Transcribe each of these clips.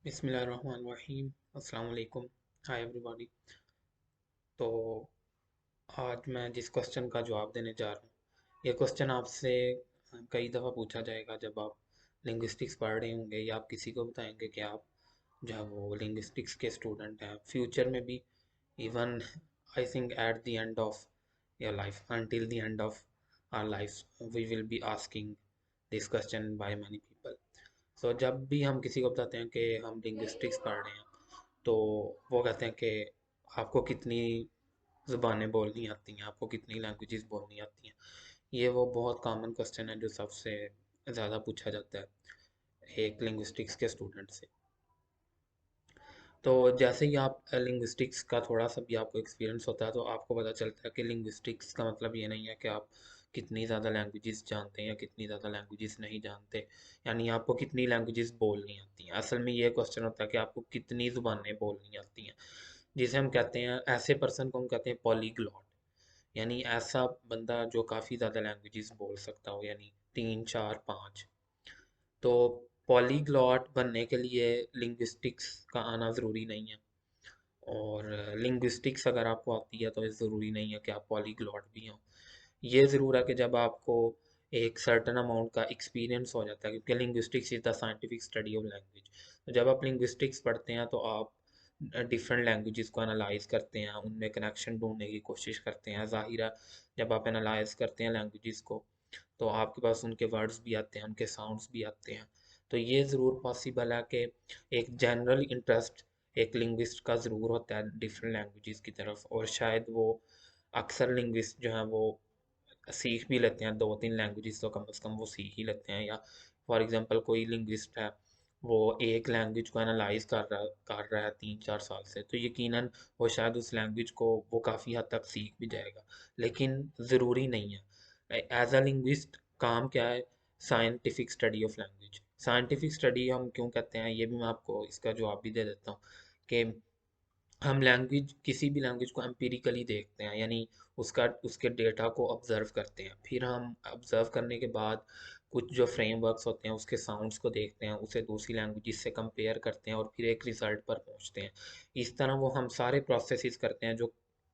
बिस्मिल्लाहिर्रहमानिर्रहीम। अस्सलाम वालेकुम। Hi everybody. तो आज मैं जिस क्वेश्चन का जवाब देने जा रहा हूँ, ये क्वेश्चन आपसे कई दफ़ा पूछा जाएगा जब आप लिंग्विस्टिक्स पढ़ रहे होंगे या आप किसी को बताएंगे कि आप जो है वो लिंग्विस्टिक्स के स्टूडेंट हैं। फ्यूचर में भी, even I think at the end of your life, until the end of our lives, we will be asking this question by many people. सो जब भी हम किसी को बताते हैं कि हम लिंग्विस्टिक्स पढ़ रहे हैं, तो वो कहते हैं कि आपको कितनी ज़ुबानें बोलनी आती हैं, आपको कितनी लैंग्वेजेस बोलनी आती हैं। ये वो बहुत कॉमन क्वेश्चन है जो सबसे ज़्यादा पूछा जाता है एक लिंग्विस्टिक्स के स्टूडेंट से। तो जैसे ही आप लिंग्विस्टिक्स का थोड़ा सा भी आपको एक्सपीरियंस होता है, तो आपको पता चलता है कि लिंग्विस्टिक्स का मतलब ये नहीं है कि आप कितनी ज़्यादा लैंग्वेजेस जानते हैं या कितनी ज़्यादा लैंग्वेजेस नहीं जानते, यानी आपको कितनी लैंग्वेजेस बोलनी आती हैं। असल में ये क्वेश्चन होता है कि आपको कितनी ज़ुबानें बोलनी आती हैं, जिसे हम कहते हैं, ऐसे पर्सन को हम कहते हैं पॉलीग्लॉट। यानी ऐसा बंदा जो काफ़ी ज़्यादा लैंग्वेजेस बोल सकता हो, यानी 3 4 5। तो पॉलीग्लॉट बनने के लिए लिंग्विस्टिक्स का आना ज़रूरी नहीं है, और लिंग्विस्टिक्स अगर आपको आती है तो ये ज़रूरी नहीं है कि आप पॉलीग्लॉट भी हों। ये ज़रूर है कि जब आपको एक सर्टेन अमाउंट का एक्सपीरियंस हो जाता है, क्योंकि linguistics is the scientific study of language. तो जब आप लिंग्विस्टिक्स पढ़ते हैं तो आप डिफरेंट लैंग्वेजेस को एनालाइज करते हैं, उनमें कनेक्शन ढूंढने की कोशिश करते हैं। ज़ाहिर है, जब आप एनालाइज करते हैं लैंग्वेजेस को, तो आपके पास उनके वर्ड्स भी आते हैं, उनके साउंड्स भी आते हैं। तो ये ज़रूर पॉसिबल है कि एक जनरल इंटरेस्ट एक लिंग्विस्ट का ज़रूर होता है डिफरेंट लैंग्वेजेस की तरफ, और शायद वो अक्सर लिंग्विस्ट जो हैं वो सीख भी लेते हैं, 2 3 लैंग्वेजेस तो कम से कम वो सीख ही लेते हैं। या फॉर एग्जांपल कोई लिंग्विस्ट है, वो एक लैंग्वेज को एनालाइज कर रहा है 3 4 साल से, तो यकीनन वो शायद उस लैंग्वेज को वो काफ़ी हद तक सीख भी जाएगा। लेकिन ज़रूरी नहीं है। एज अ लिंग्विस्ट काम क्या है? Scientific study of language. Scientific study हम क्यों कहते हैं, ये भी मैं आपको इसका जवाब भी दे देता हूँ कि हम लैंग्वेज, किसी भी लैंग्वेज को एम्पिरिकली देखते हैं, यानी उसका उसके डेटा को ऑब्जर्व करते हैं। फिर हम ऑब्जर्व करने के बाद कुछ जो फ्रेमवर्क्स होते हैं उसके साउंड्स को देखते हैं, उसे दूसरी लैंग्वेज से कंपेयर करते हैं और फिर एक रिजल्ट पर पहुंचते हैं। इस तरह वो हम सारे प्रोसेसेस करते हैं जो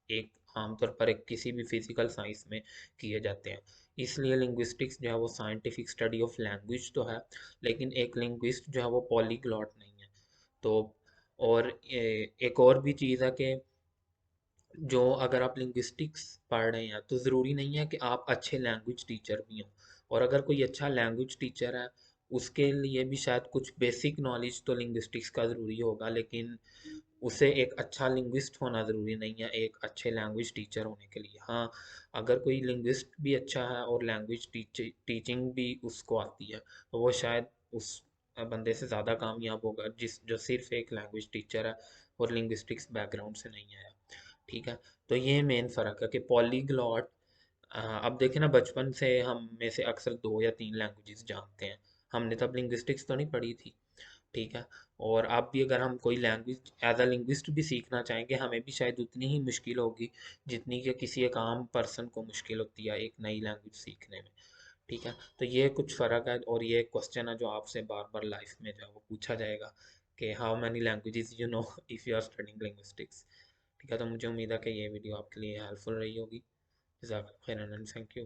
एक आमतौर पर एक किसी भी फिजिकल साइंस में किए जाते हैं। इसलिए लिंग्विस्टिक्स जो है वो साइंटिफिक स्टडी ऑफ लैंग्वेज तो है, लेकिन एक लिंग्विस्ट जो है वो पॉलीग्लॉट नहीं है। तो और एक और भी चीज़ है कि जो अगर आप लिंग्विस्टिक्स पढ़ रहे हैं तो ज़रूरी नहीं है कि आप अच्छे लैंग्वेज टीचर भी हों। और अगर कोई अच्छा लैंग्वेज टीचर है, उसके लिए भी शायद कुछ बेसिक नॉलेज तो लिंग्विस्टिक्स का ज़रूरी होगा, लेकिन उसे एक अच्छा लिंग्विस्ट होना ज़रूरी नहीं है एक अच्छे लैंग्वेज टीचर होने के लिए। हाँ, अगर कोई लिंग्विस्ट भी अच्छा है और लैंग्वेज टीचिंग भी उसको आती है, तो वो शायद उस बंदे से ज़्यादा कामयाब होगा जिस जो सिर्फ एक लैंग्वेज टीचर है और लिंग्विस्टिक्स बैकग्राउंड से नहीं आया। ठीक है। तो ये मेन फ़र्क है कि पॉलीग्लॉट, अब देखें ना, बचपन से हम में से अक्सर 2 या 3 लैंग्वेजेस जानते हैं। हमने तब लिंग्विस्टिक्स तो नहीं पढ़ी थी। ठीक है। और अब भी अगर हम कोई लैंग्वेज एज अ लिंग्विस्ट भी सीखना चाहेंगे, हमें भी शायद उतनी ही मुश्किल होगी जितनी कि किसी एक आम पर्सन को मुश्किल होती है एक नई लैंग्वेज सीखने में। ठीक है। तो ये कुछ फ़र्क है, और ये क्वेश्चन है जो आपसे बार बार लाइफ में जो है वो पूछा जाएगा कि how many languages you know if you are studying linguistics. ठीक है। तो मुझे उम्मीद है कि ये वीडियो आपके लिए हेल्पफुल रही होगी। जज़ाकल्लाह खैरन एंड थैंक यू।